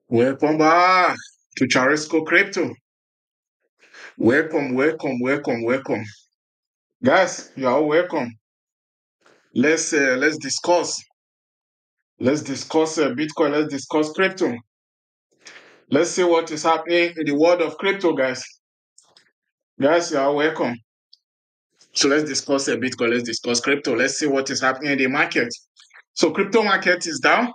Welcome back to Chalisco Crypto. Welcome. Guys, you are all welcome. Let's discuss. Let's discuss Bitcoin. Let's discuss crypto. Let's see what is happening in the world of crypto, guys. Guys, you are welcome. So let's discuss Bitcoin. Let's discuss crypto. Let's see what is happening in the market. So crypto market is down,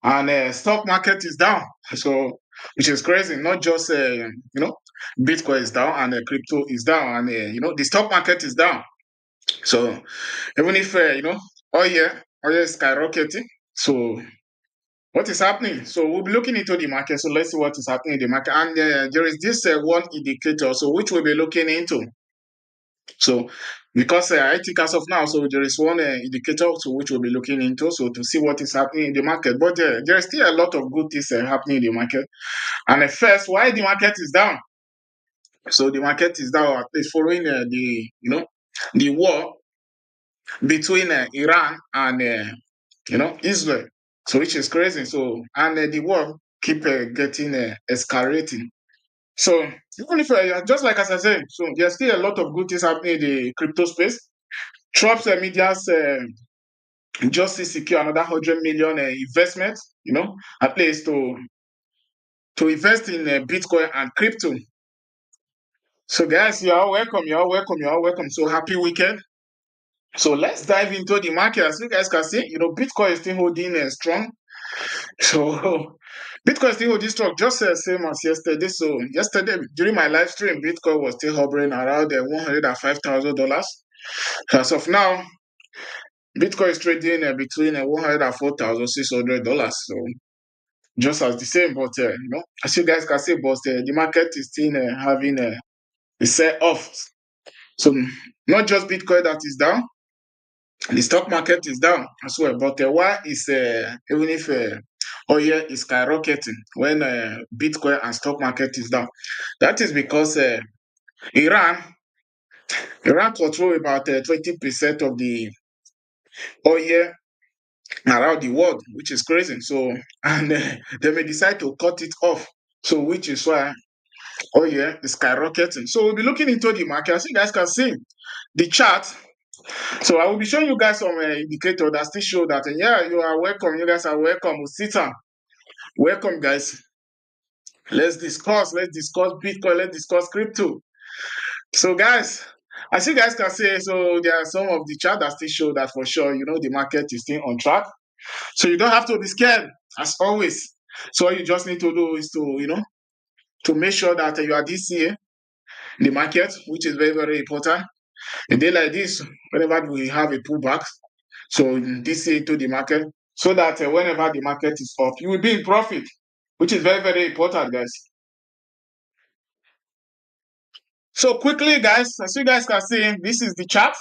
and stock market is down. So which is crazy. Not just Bitcoin is down and crypto is down, and the stock market is down. So even if oil is skyrocketing. So what is happening? So we'll be looking into the market. So let's see what is happening in the market. And there is this one indicator, so which we'll be looking into. So because I think as of now, so there is one indicator to which we'll be looking into, so to see what is happening in the market. But there is still a lot of good things happening in the market. And at first, why the market is down? So the market is down is following the war between Iran and Israel. So which is crazy. So and the war keep getting escalating. So even if just like as I said, so there's still a lot of good things happening in the crypto space. Trump's media's just to secure another 100 million investment, at least to invest in Bitcoin and crypto. So guys, you are welcome. So happy weekend. So let's dive into the market. As you guys can see, Bitcoin is still holding strong. So Bitcoin is still holding strong, just the same as yesterday. So yesterday during my live stream, Bitcoin was still hovering around $105,000. As of now, Bitcoin is trading between $104,600. So just as the same, but as you guys can see, but the market is still having a sell off. So not just Bitcoin that is down, the stock market is down as well. But why is even if oil is skyrocketing when Bitcoin and stock market is down? That is because Iran control about 20% of the oil around the world, which is crazy. So and they may decide to cut it off. So which is why oil is skyrocketing. So we'll be looking into the market. As you guys can see, the chart. So I will be showing you guys some indicator that still show that yeah, you are welcome. You guys are welcome. Usita, welcome, guys. Let's discuss Bitcoin. Let's discuss crypto. So, guys, as you guys can see, so there are some of the chart that still show that for sure. The market is still on track. So you don't have to be scared, as always. So all you just need to do is to make sure that you are DCA in the market, which is very, very important. A day like this, whenever we have a pullback, so DCA into the market, so that whenever the market is up, you will be in profit, which is very, very important, guys. So quickly, guys, as you guys can see, this is the chart.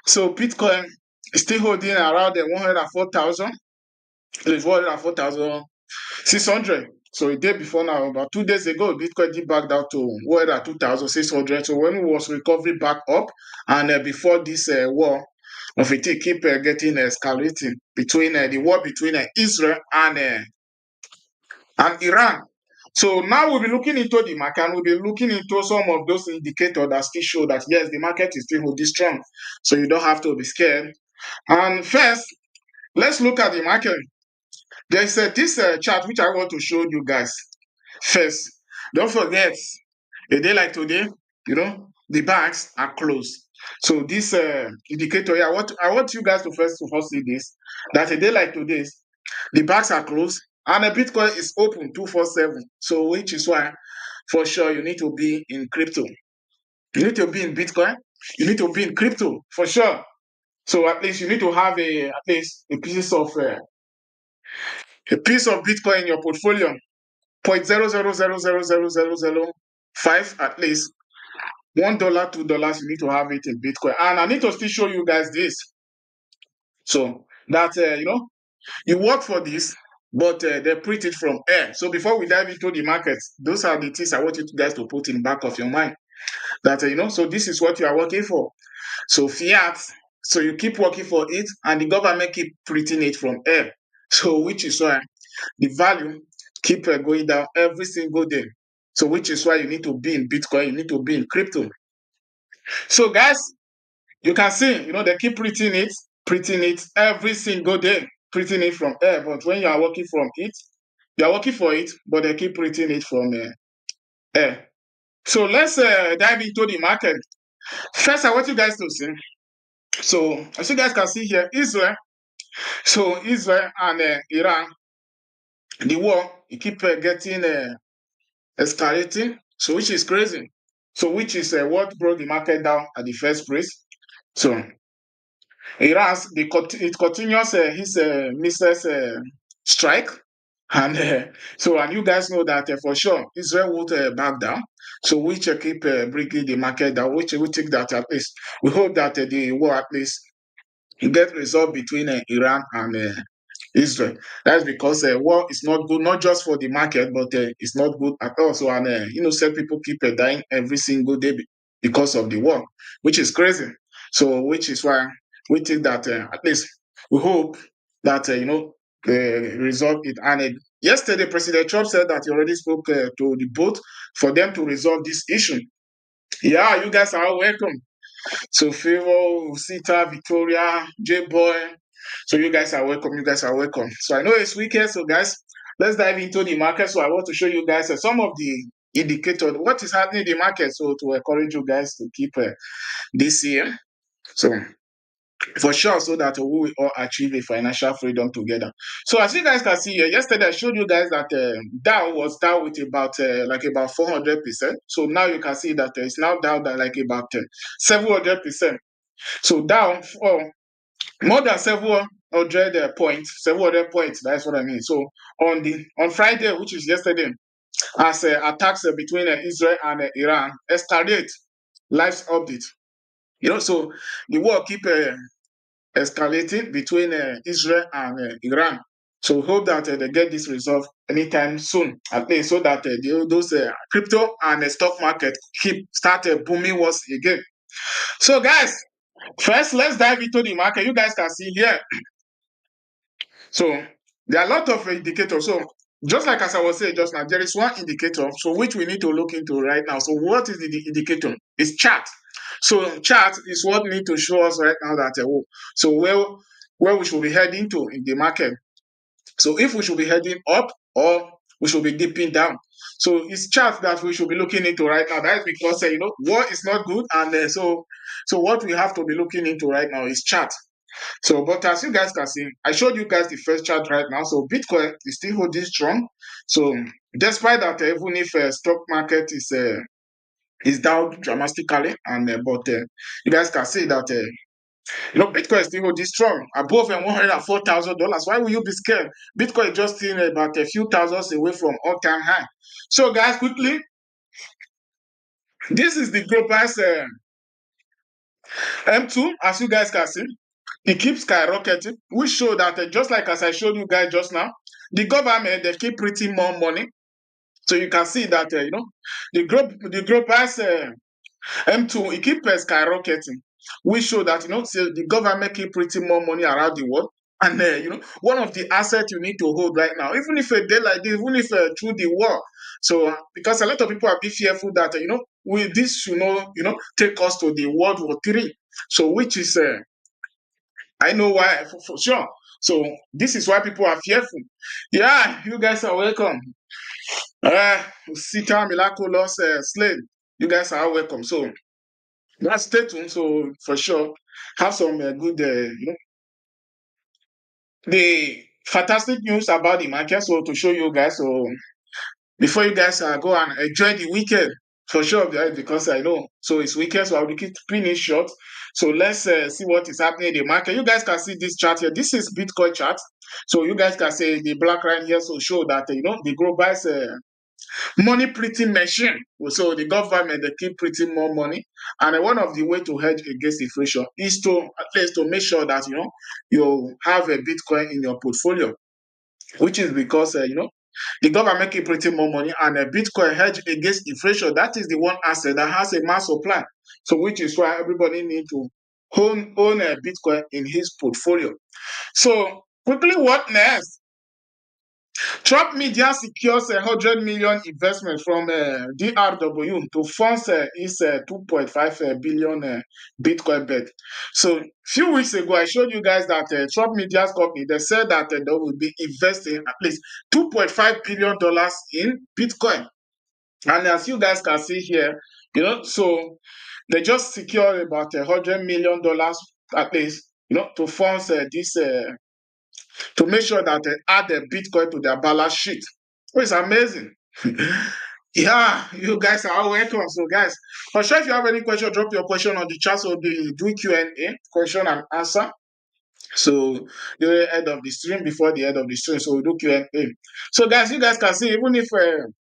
So Bitcoin is still holding around the 104,000. It is 104,600. So a day before now, about 2 days ago, Bitcoin did back down to 102,600. So when it was recovering back up, and before this war of it keep getting escalating between the war between Israel and Iran. So now we'll be looking into the market, and we'll be looking into some of those indicators that still show that yes, the market is still holding strong. So you don't have to be scared. And first, let's look at the market. There's this chart which I want to show you guys. First, don't forget, a day like today, the banks are closed. So this indicator here, I want you guys to first see this, that a day like today, the banks are closed and the Bitcoin is open 247. So which is why, for sure, you need to be in crypto. You need to be in Bitcoin. You need to be in crypto, for sure. So at least you need to have at least a piece of Bitcoin in your portfolio. 0.0000005 at least. $1, $2, you need to have it in Bitcoin. And I need to still show you guys this. So that you work for this, but they print it from air. So before we dive into the markets, those are the things I want you guys to put in the back of your mind. That so this is what you are working for. So fiat, so you keep working for it, and the government keep printing it from air. So which is why the value keep going down every single day. So which is why you need to be in Bitcoin, you need to be in crypto. So guys, you can see, they keep printing it every single day, printing it from air. But when you are working from it, you are working for it, but they keep printing it from air. So let's dive into the market. First, I want you guys to see. So as you guys can see here, Israel. So Israel and Iran, the war, it keep getting escalating. So which is crazy. So which is what brought the market down at the first place. So it continues his missiles strike, and and you guys know that for sure Israel won't back down. So which keep bringing the market down. Which we think that at least we hope that the war at least get resolved between Iran and Israel. That's because war is not good, not just for the market, but it's not good at all. So, and innocent people keep dying every single day because of the war, which is crazy. So, which is why we think that at least we hope that the result it. And yesterday, President Trump said that he already spoke to the both for them to resolve this issue. Yeah, you guys are welcome. So Favor, Sita, Victoria, J Boy. So you guys are welcome. You guys are welcome. So I know it's weekend. So guys, let's dive into the market. So I want to show you guys some of the indicators. What is happening in the market? So to encourage you guys to keep this year. So for sure, so that we will all achieve a financial freedom together. So as you guys can see here, yesterday I showed you guys that Dow was down with about like about 400%. So now you can see that it's now down by like about 700%. So down for more than 700 points, 700 points. That's what I mean. So on Friday, which is yesterday, as attacks between Israel and Iran escalate, live update. So the war keep escalating between Israel and Iran. So we hope that they get this resolved anytime soon, at least, so that those crypto and stock market keep start booming once again. So guys, first, let's dive into the market. You guys can see here. So there are a lot of indicators. So just like as I was saying just now, there is one indicator, so which we need to look into right now. So what is the indicator? It's chart. So chart is what need to show us right now that so where we should be heading to in the market. So if we should be heading up or we should be dipping down. So it's chart that we should be looking into right now. That is because war is not good, and so what we have to be looking into right now is chart. So, but as you guys can see, I showed you guys the first chart right now. So Bitcoin is still holding strong. So despite that, even if stock market is down dramatically, and but you guys can see that Bitcoin is still holding strong above $104,000. Why will you be scared? Bitcoin is just still about a few thousands away from all-time high. So guys, quickly, this is the global M2, as you guys can see. It keeps skyrocketing, which show that just like as I showed you guys just now, the government they keep printing more money. So you can see that the global M2 it keeps skyrocketing, which show that so the government keep printing more money around the world. And one of the assets you need to hold right now, even if a day like this, even if through the war. So because a lot of people are be fearful that will this take us to the World War III. So which is I know why for sure. So this is why people are fearful. Yeah, you guys are welcome. Sita Miraculous Slade, you guys are welcome. So let's stay tuned. So for sure, have some good, the fantastic news about the market. So to show you guys. So before you guys go and enjoy the weekend for sure, guys, because I know. So it's weekend, so I'll be keeping it short. So let's see what is happening in the market. You guys can see this chart here. This is Bitcoin chart. So you guys can see the black line here. So show that the global money printing machine. So the government they keep printing more money, and one of the way to hedge against inflation is to at least to make sure that you have a Bitcoin in your portfolio, which is because the government keep printing more money, and a Bitcoin hedge against inflation. That is the one asset that has a mass supply. So which is why everybody need to own a Bitcoin in his portfolio. So quickly, what next? Trump Media secures 100 million investment from DRW to fund its 2.5 billion Bitcoin bet. So, few weeks ago, I showed you guys that Trump Media's company, they said that they will be investing at least $2.5 billion in Bitcoin. And as you guys can see here, so they just secured about $100 million at least, to fund this to make sure that they add the Bitcoin to their balance sheet. It's amazing. Yeah, you guys are all welcome. So, guys, for sure, if you have any question, drop your question on the chat. So, we do Q&A, question and answer. So, the end of the stream, before the end of the stream, so we do Q&A. So, guys, you guys can see, even if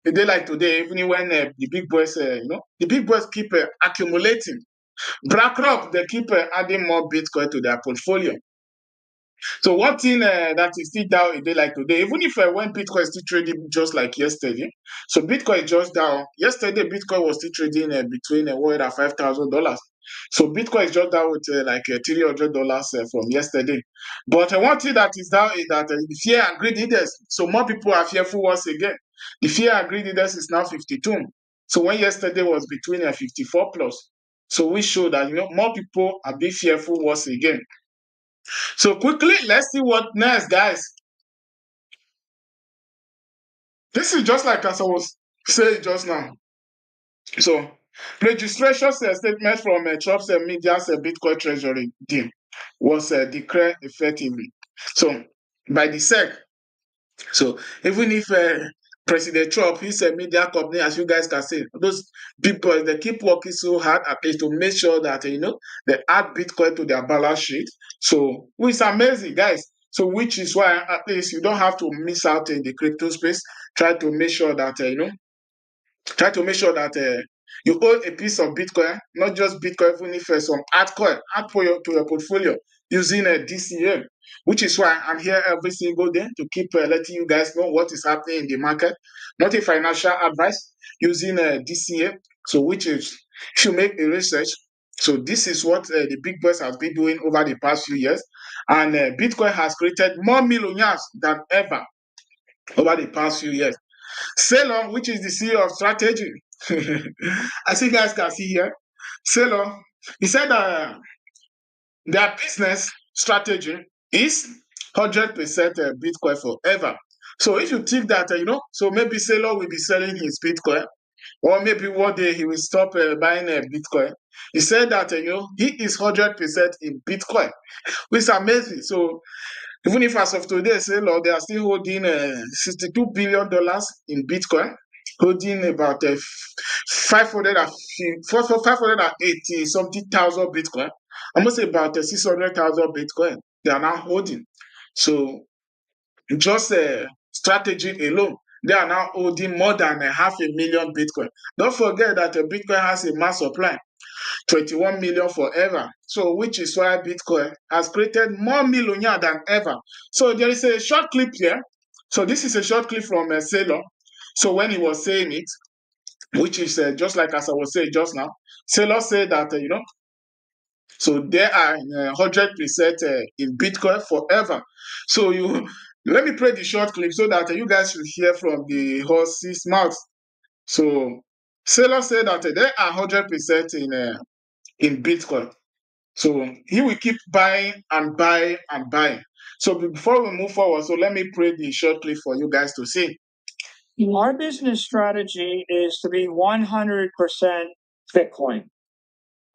a day like today, even when the big boys, the big boys keep accumulating. BlackRock, they keep adding more Bitcoin to their portfolio. So one thing that is still down a day like today, even if when Bitcoin is still trading just like yesterday, so Bitcoin is just down. Yesterday, Bitcoin was still trading between $1 and $5,000. So Bitcoin is just down with like $300 from yesterday. But one thing that is down is that the fear and greed index. So more people are fearful once again. The fear and greed index is now 52. So when yesterday was between 54 plus. So we show that more people are being fearful once again. So quickly, let's see what next, guys. This is just like as I was saying just now. So registration statement from Trump's Media's Bitcoin Treasury deal was declared effectively. So by the SEC. So even if President Trump, his media company, as you guys can see, those big boys, they keep working so hard at least to make sure that they add Bitcoin to their balance sheet. So it's amazing, guys. So which is why at least you don't have to miss out in the crypto space. Try to make sure that try to make sure that you own a piece of Bitcoin, not just Bitcoin, even if some altcoin, add to your portfolio using a DCA, which is why I'm here every single day to keep letting you guys know what is happening in the market, not a financial advice, using a DCA. So which is, if you make a research, so this is what the big boys have been doing over the past few years. And Bitcoin has created more millionaires than ever over the past few years. Selloff, which is the CEO of strategy, as you guys can see here, Selloff, he said their business strategy is 100% Bitcoin forever. So if you think that, so maybe Selloff will be selling his Bitcoin, or maybe one day he will stop buying Bitcoin. He said that, he is 100% in Bitcoin, which is amazing. So even if as of today, they are still holding $62 billion in Bitcoin, holding about 580 something thousand Bitcoin, almost about 600,000 Bitcoin they are now holding. So just strategy alone, they are now holding more than 500,000 Bitcoin. Don't forget that Bitcoin has a mass supply. 21 million forever. So, which is why Bitcoin has created more millionaire than ever. So, there is a short clip here. So, this is a short clip from Selloff. So, when he was saying it, which is just like as I was saying just now, Selloff said that, so they are 100% in Bitcoin forever. So, let me play the short clip so that you guys should hear from the horse's mouth. So, Selloff said that they are 100% in Bitcoin. So he will keep buying and buying and buying. So before we move forward, so let me play the short clip for you guys to see. Our business strategy is to be 100% Bitcoin.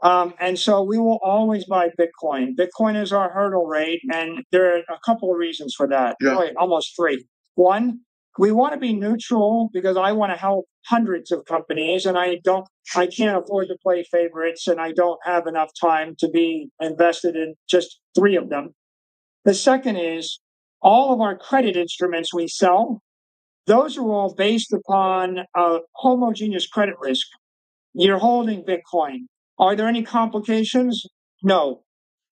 And so we will always buy Bitcoin. Bitcoin is our hurdle rate, and there are a couple of reasons for that. Yeah. Really, almost three. One, we want to be neutral because I want to help hundreds of companies, and I can't afford to play favorites, and I don't have enough time to be invested in just three of them. The second is all of our credit instruments we sell, those are all based upon a homogeneous credit risk. You're holding Bitcoin. Are there any complications? No.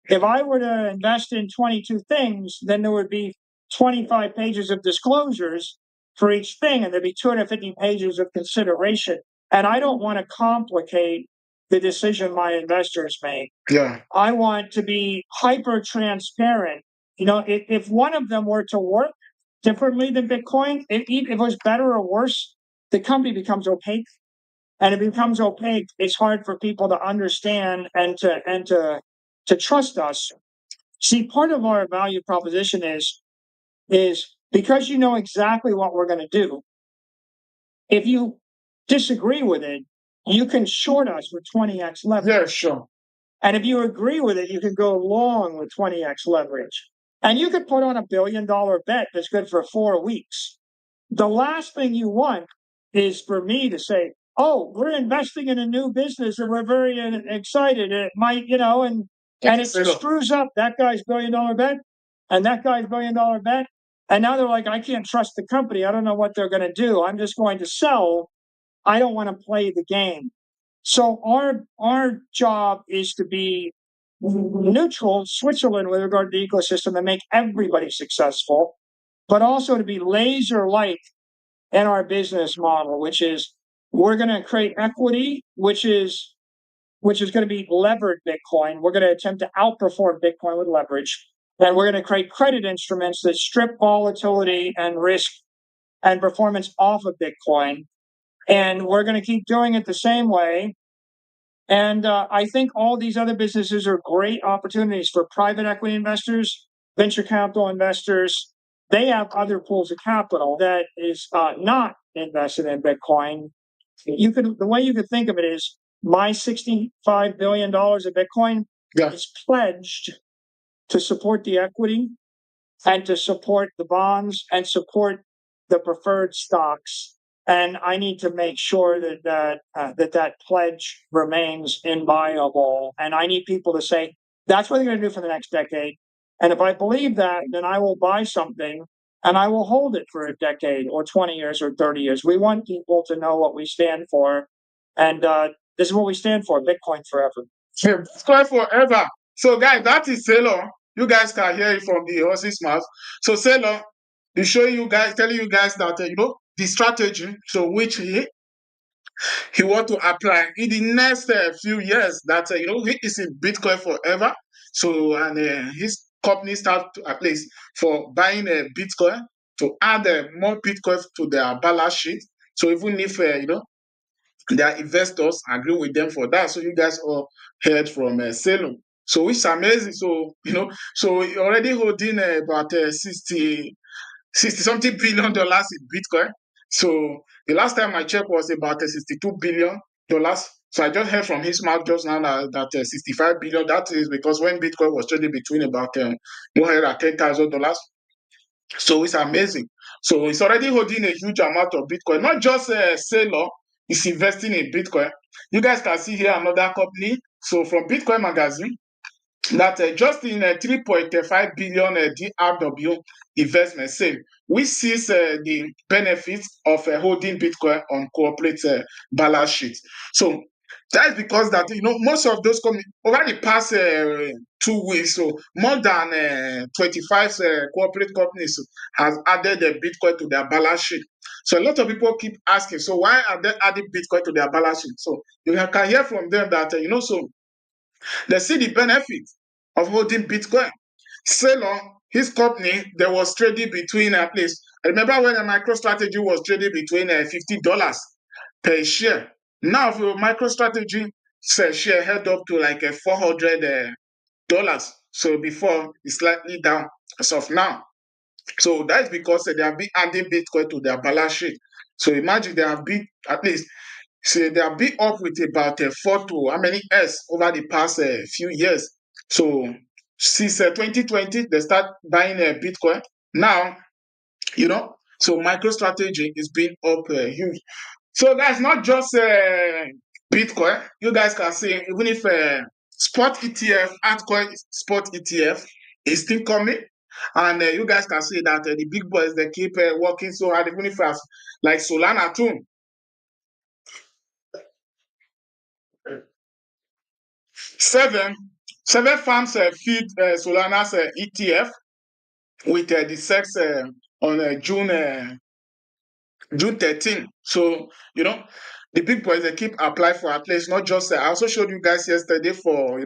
If I were to invest in 22 things, then there would be 25 pages of disclosures for each thing, and there'd be 250 pages of consideration. And I don't want to complicate the decision my investors make. Yeah. I want to be hyper transparent. If one of them were to work, differently than Bitcoin, if it was better or worse, the company becomes opaque. And it becomes opaque. It's hard for people to understand and to trust us. See, part of our value proposition is because you know exactly what we're going to do. If you disagree with it, you can short us with 20x leverage. Yeah, sure. And if you agree with it, you can go long with 20x leverage. And you could put on $1 billion bet that's good for 4 weeks. The last thing you want is for me to say, "Oh, we're investing in a new business and we're very excited." It might, and it screws up that guy's $1 billion bet and that guy's $1 billion bet. And now they're like, "I can't trust the company. I don't know what they're going to do. I'm just going to sell. I don't want to play the game." So our job is to be neutral, Switzerland with regard to the ecosystem, and make everybody successful, but also to be laser like in our business model, which is we're going to create equity, which is going to be levered Bitcoin. We're going to attempt to outperform Bitcoin with leverage. And we're going to create credit instruments that strip volatility and risk and performance off of Bitcoin. And we're going to keep doing it the same way. And I think all these other businesses are great opportunities for private equity investors, venture capital investors. They have other pools of capital that is not invested in Bitcoin. The way you could think of it is my $65 billion of Bitcoin is pledged to support the equity and to support the bonds and support the preferred stocks. And I need to make sure that pledge remains inviolable. And I need people to say, that's what they're going to do for the next decade. And if I believe that, then I will buy something and I will hold it for a decade or 20 years or 30 years. We want people to know what we stand for. And this is what we stand for, Bitcoin forever. Yeah, Bitcoin forever. So, guys, that is Selloff. You guys can hear it from the horse's mouth. So, Selloff is showing you guys, telling you guys that, the strategy, so which he want to apply in the next few years that, he is in Bitcoin forever. So, and his company start to, at least for buying a Bitcoin to add more Bitcoin to their balance sheet. So even if, their investors agree with them for that. So you guys all heard from Selloff. So it's amazing. So, so he already holding about 60 something $billion in Bitcoin. So the last time I checked was about $62 billion. So I just heard from his mouth just now that 65 billion. That is because when Bitcoin was trading between about $110,000. So it's amazing. So it's already holding a huge amount of Bitcoin. Not just Selloff is investing in Bitcoin. You guys can see here another company. So from Bitcoin Magazine, that just in 3.5 billion DRW investment sale, we see the benefits of holding Bitcoin on corporate balance sheet. So that's because that most of those companies over the past 2 weeks, so more than 25 corporate companies has added Bitcoin to their balance sheet. So a lot of people keep asking, so why are they adding Bitcoin to their balance sheet? So you can hear from them that so they see the benefit of holding Bitcoin. Selloff, his company, there was trading between at least, I remember when a MicroStrategy was trading between $50 per share. Now, for MicroStrategy, share head up to like $400. So before it's slightly down as of now. So that's because they have been adding Bitcoin to their balance sheet. So imagine they have been at least they have been up with about 4 to how many S over the past few years. So since 2020, they start buying Bitcoin. Now, so MicroStrategy is being up huge. So that's not just Bitcoin. You guys can see, even if spot ETF, Altcoin spot ETF is still coming. And you guys can see that the big boys, they keep working so hard, even if as like Solana too. Seven farms feed Solana's ETF with the sex on June 13. So, the big boys, they keep applying for at least not just, I also showed you guys yesterday for,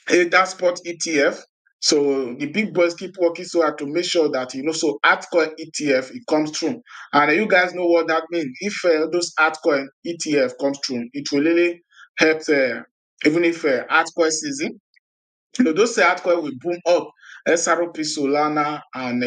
that spot ETF. So the big boys keep working so hard to make sure that, so altcoin ETF, it comes through. And you guys know what that means. If those altcoin ETF comes through, it will really help, even if altcoin season, those altcoin will boom up. SRP, Solana, and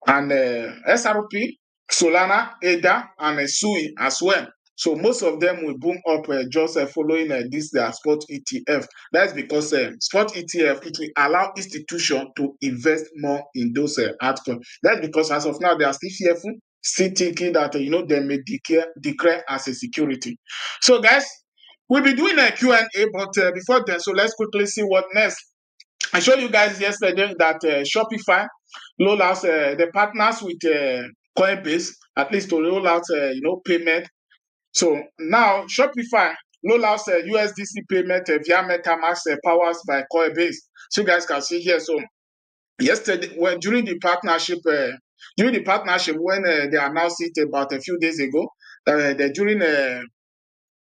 SRP, Solana, ADA, and SUI as well. So most of them will boom up just following this their spot ETF. That's because spot ETF, it will allow institutions to invest more in those altcoins. That's because as of now they are still fearful, still thinking that they may declare as a security. So guys, we'll be doing a Q&A, but before then, so let's quickly see what next. I showed you guys yesterday that Shopify roll out the partners with Coinbase, at least to roll out payment. So now Shopify roll out USDC payment via MetaMask powers by Coinbase. So you guys can see here. So yesterday, during the partnership when they announced it about a few days ago, during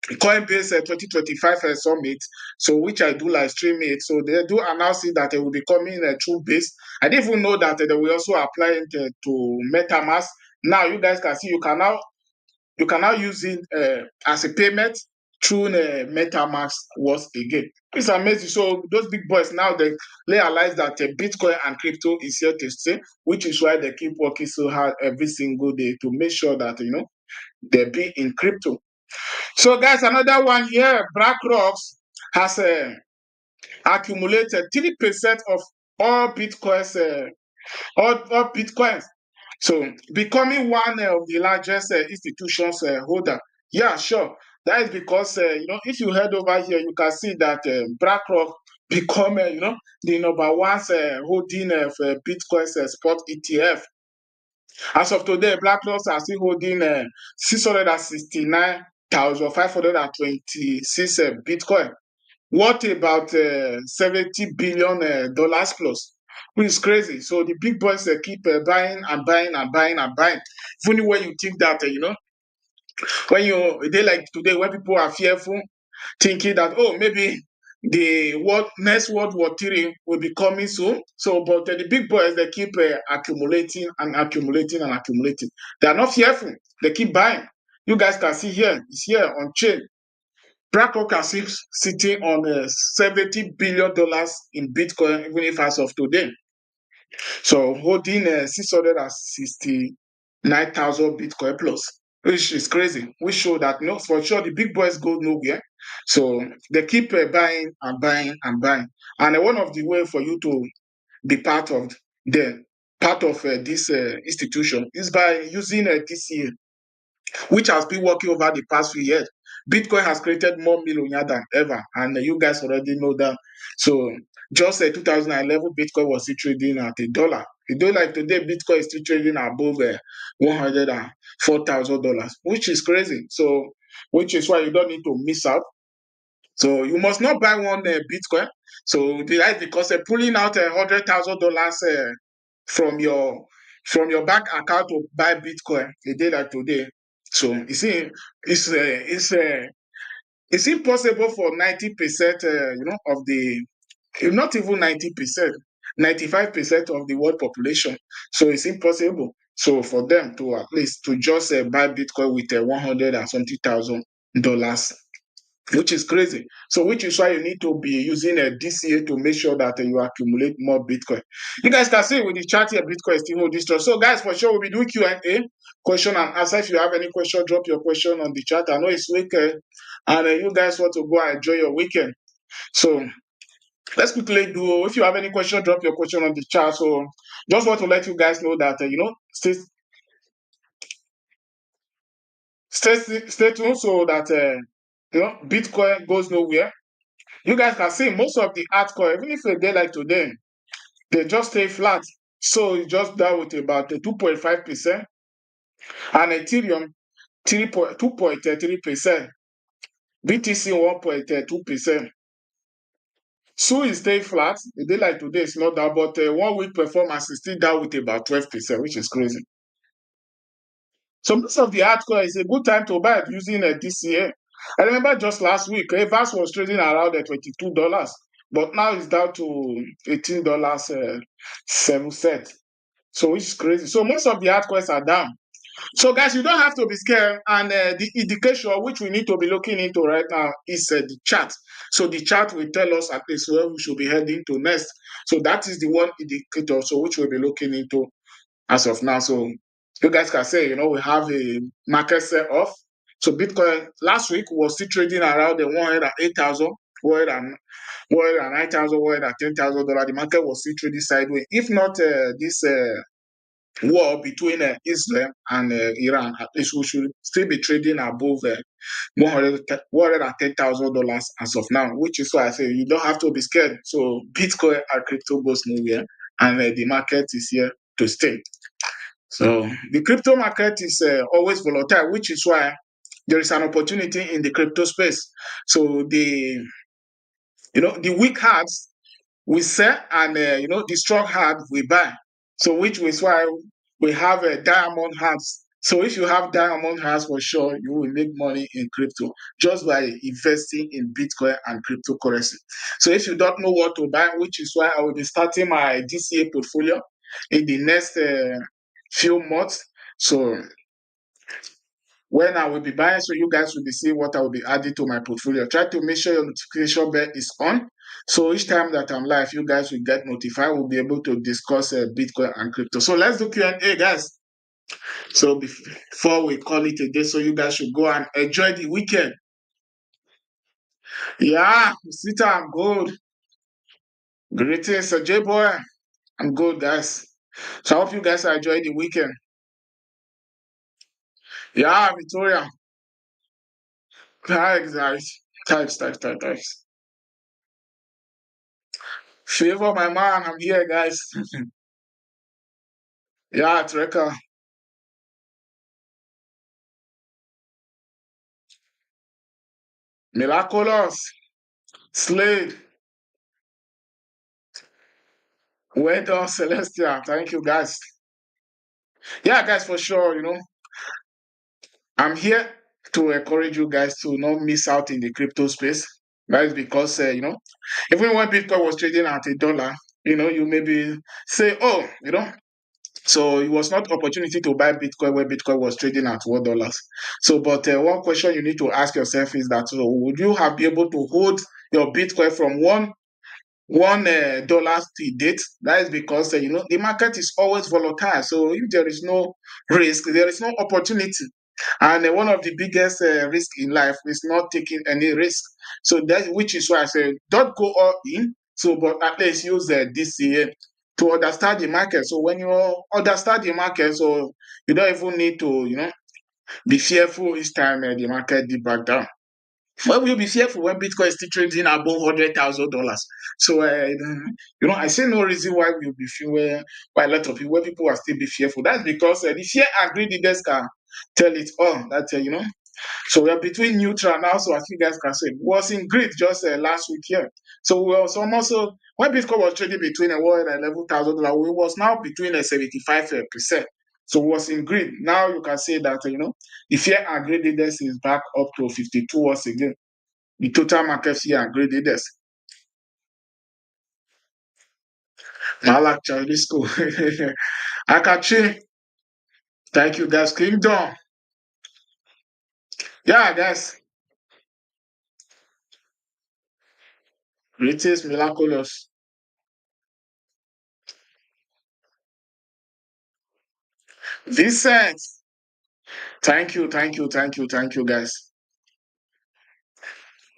Coinbase 2025 summit, so which I do live stream it. So they do announce it that it will be coming through base. I didn't even know that they will also apply it to MetaMask. Now you guys can see you can now use it as a payment through MetaMask once again. It's amazing. So those big boys now they realize that Bitcoin and crypto is here to stay, which is why they keep working so hard every single day to make sure that they be in crypto. So, guys, another one here. BlackRock has accumulated 3% of all bitcoins, all bitcoins. So, becoming one of the largest institutions holder. Yeah, sure. That is because if you head over here, you can see that BlackRock become the number one holding of Bitcoin's spot ETF. As of today, BlackRock are still holding 669,526 Bitcoin. What about $70 billion dollars plus? Which is crazy. So the big boys keep buying and buying and buying and buying. Funny when you think that, when a day like today, when people are fearful, thinking that, oh, maybe next World War III will be coming soon. So, but the big boys, they keep accumulating and accumulating and accumulating. They are not fearful. They keep buying. You guys can see here, it's here on chain. BlackRock are sitting on $70 billion dollars in Bitcoin, even if as of today. So holding 669,000 Bitcoin plus, which is crazy. We show that for sure the big boys go nowhere. So they keep buying and buying and buying. And one of the way for you to be part of this institution is by using DCA, which has been working over the past few years. Bitcoin has created more millionaires than ever, and you guys already know that. So just 2011, Bitcoin was still trading at $1. You know, like today, Bitcoin is still trading above $104,000, which is crazy. So, which is why you don't need to miss out. So you must not buy one Bitcoin. So that's because pulling out $100,000 from your bank account to buy Bitcoin a day like today. So you see, it's impossible for 90%, of the, not even 90%, 95% of the world population. So it's impossible. So for them to at least to just buy Bitcoin with 100 and something $1,000, which is crazy. So which is why you need to be using a DCA to make sure that you accumulate more Bitcoin. You guys can see with the chart here, Bitcoin is still holding strong. So guys, for sure, we'll be doing Q&A, question and answer. If you have any question, drop your question on the chat. I know it's weekend, and you guys want to go and enjoy your weekend. So let's quickly do, if you have any question, drop your question on the chat. So just want to let you guys know that, stay tuned so that, Bitcoin goes nowhere. You guys can see most of the altcoin, even if a day like today, they just stay flat. So it's just down with about 2.5%, and Ethereum 2.3%, BTC 1.2%. So it stay flat. A day like today is not down, but 1 week performance is still down with about 12%, which is crazy. So most of the altcoin is a good time to buy using a DCA. I remember just last week, Evers was trading around $22. but now it's down to $18.07. So which is crazy. So most of the altcoins are down. So guys, you don't have to be scared. And the indication which we need to be looking into right now is the chart. So the chart will tell us at least where we should be heading to next. So that is the one indicator so which we'll be looking into as of now. So you guys can say, we have a market sell off. So Bitcoin last week was still trading around the 108,000, 109,000, $110,000. The market was still trading sideways. If not this war between Israel and Iran, at least we should still be trading above $110,000 as of now, which is why I say you don't have to be scared. So Bitcoin and crypto goes nowhere, and the market is here to stay. So the crypto market is always volatile, which is why there is an opportunity in the crypto space. So the weak hands we sell, and the strong hand we buy. So which is why we have a diamond hands. So if you have diamond hands, for sure you will make money in crypto just by investing in Bitcoin and cryptocurrency. So if you don't know what to buy, which is why I will be starting my DCA portfolio in the next few months. So when I will be buying, so you guys will be seeing what I will be adding to my portfolio. Try to make sure your notification bell is on. So each time that I'm live, you guys will get notified. We'll be able to discuss Bitcoin and crypto. So let's do Q&A, guys. So before we call it a day, so you guys should go and enjoy the weekend. Yeah, Sita, I'm good. Greetings, J boy. I'm good, guys. So I hope you guys are enjoying the weekend. Yeah, Victoria. Thanks, guys. Thanks. Favor my man, I'm here, guys. Yeah, Treka. Miraculous. Slade. Well done, Celestia. Thank you, guys. Yeah, guys, for sure, I'm here to encourage you guys to not miss out in the crypto space. That is because, even when Bitcoin was trading at $1, you maybe say, oh, so it was not opportunity to buy Bitcoin when Bitcoin was trading at $1. So, but one question you need to ask yourself is that, so would you have been able to hold your Bitcoin from $1 to date? That is because the market is always volatile. So if there is no risk, there is no opportunity. And one of the biggest risk in life is not taking any risk. So that which is why I say don't go all in. So, but at least use DCA to understand the market. So when you understand the market, so you don't even need to be fearful each time the market dip back down. Why will you be fearful when Bitcoin is still trading above $100,000? So, I see no reason why we'll be fear, why a lot of people, where people will still be fearful. That's because the fear and greediness can tell it all. That, so we are between neutral now. So as you guys can see, was in greed just last week here. So we was almost, when Bitcoin was trading between $11,000, we was now between 75%. So it was in greed. Now you can say that, the fear and greediness is back up to 52 once again. The total market fear and greediness. Malak Chalisco. Akachi. Thank you, guys. Kingdom. Yeah, guys. Greatest miraculous. Vincent. Thank you, guys.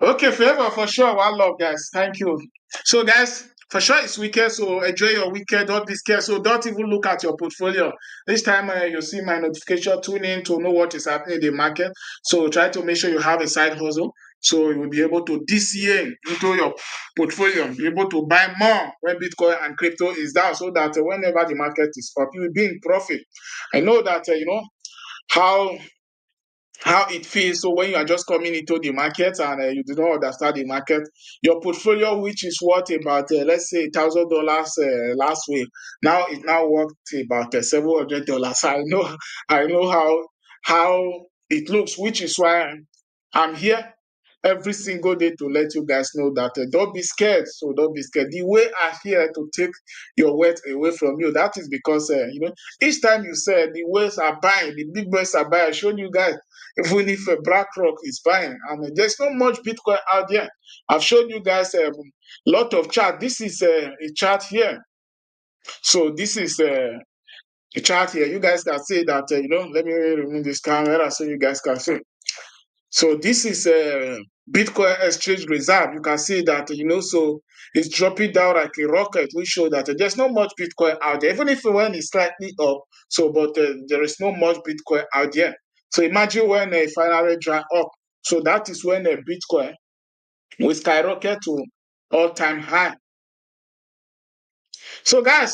Okay, favor for sure. One love, guys. Thank you. So, guys, for sure it's weekend. So enjoy your weekend. Don't be scared. So don't even look at your portfolio. This time you see my notification. Tune in to know what is happening in the market. So try to make sure you have a side hustle. So you will be able to DCA into your portfolio, be able to buy more when Bitcoin and crypto is down, so that whenever the market is up, you will be in profit. I know that how it feels. So when you are just coming into the market and you do not understand the market, your portfolio, which is worth about let's say $1,000 last week, now it now worth about $700. I know how it looks, which is why I'm here every single day to let you guys know that don't be scared. So don't be scared. The way are here to take your wealth away from you. That is because each time you say the whales are buying, the big boys are buying. I showed you guys even if BlackRock is buying, and there's not much Bitcoin out there. I've shown you guys a lot of chart. This is a chart here. So this is a chart here. You guys can see that. Let me remove this camera so you guys can see. So this is a Bitcoin exchange reserve. You can see that, so it's dropping down like a rocket, which show that there's not much Bitcoin out there, even if when it's slightly up. So, but there is not much Bitcoin out there. So imagine when it finally dry up. So that is when Bitcoin will skyrocket to all-time high. So guys,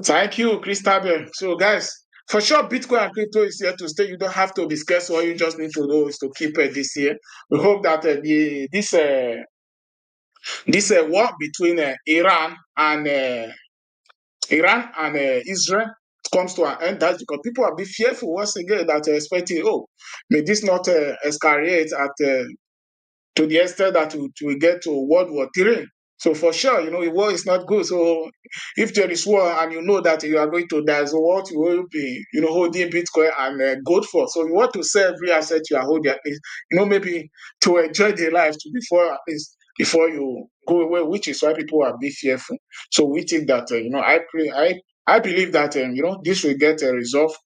thank you, Christabel. So guys, for sure, Bitcoin and crypto is here to stay. You don't have to be scared. So all you just need to do is to keep it this year. We hope that this war between Iran and Israel comes to an end. That's because people are a bit fearful once again that they're expecting, may this not escalate to the extent that we get to World War III. So for sure, war is not good. So if there is war and you know that you are going to die, so what you will be, holding Bitcoin and gold for. So you want to sell every asset you are holding at least, maybe to enjoy the life before you go away, which is why people are a bit fearful. So we think that, I believe that, this will get resolved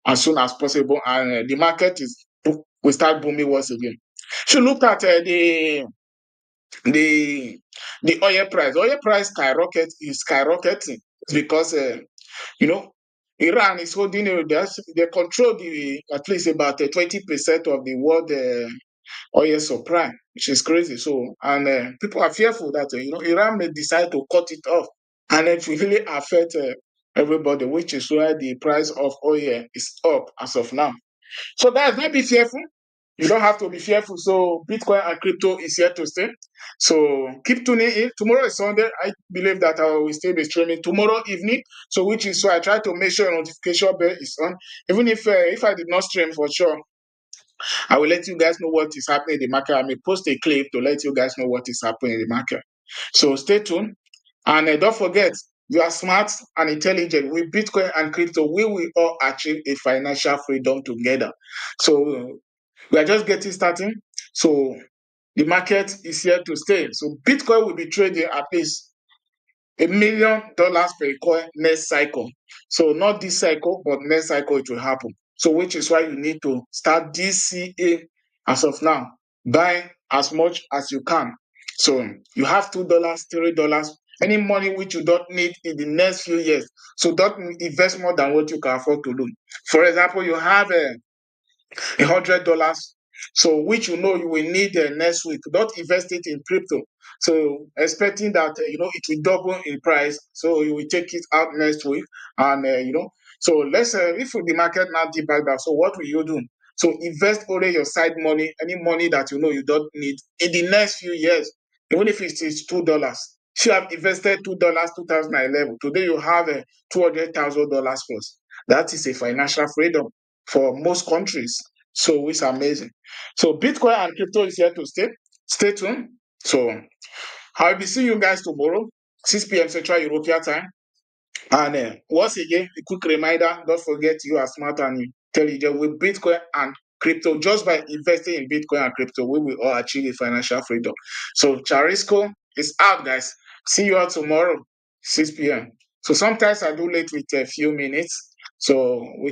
as soon as possible, and the market will start booming once again. So look at the the oil price. Oil price is skyrocketing because you know Iran is holding they control at least about 20% of the world oil supply, which is crazy. So and people are fearful that Iran may decide to cut it off, and it will really affect everybody, which is why the price of oil is up as of now. So guys, don't be fearful. You don't have to be fearful. So Bitcoin and crypto is here to stay. So keep tuning in. Tomorrow is Sunday. I believe that I will still be streaming tomorrow evening. So which is why I try to make sure notification bell is on. Even if I did not stream for sure, I will let you guys know what is happening in the market. I may post a clip to let you guys know what is happening in the market. So stay tuned. And don't forget, you are smart and intelligent. With Bitcoin and crypto, we will all achieve a financial freedom together. So we are just getting started. So the market is here to stay. So Bitcoin will be trading at least $1 million per coin next cycle. So not this cycle, but next cycle it will happen. So which is why you need to start DCA as of now. Buy as much as you can. So you have $2, $3, any money which you don't need in the next few years. So don't invest more than what you can afford to do. For example, you have $100, so which you will need next week. Don't invest it in crypto. So expecting that it will double in price, so you will take it out next week, and So let's if the market now dip back down, so what will you do? So invest only your side money, any money that you don't need in the next few years, even if it is $2. If you have invested $2, 2011, today you have $200,000 plus. That is a financial freedom for most countries. So it's amazing. So Bitcoin and crypto is here to stay. Stay tuned. So I'll be seeing you guys tomorrow, 6 p.m. Central European time. And once again, a quick reminder, don't forget you are smart and intelligent with Bitcoin and crypto. Just by investing in Bitcoin and crypto, we will all achieve financial freedom. So Chalisco is out, guys. See you all tomorrow, 6 p.m. So sometimes I do late with a few minutes. So which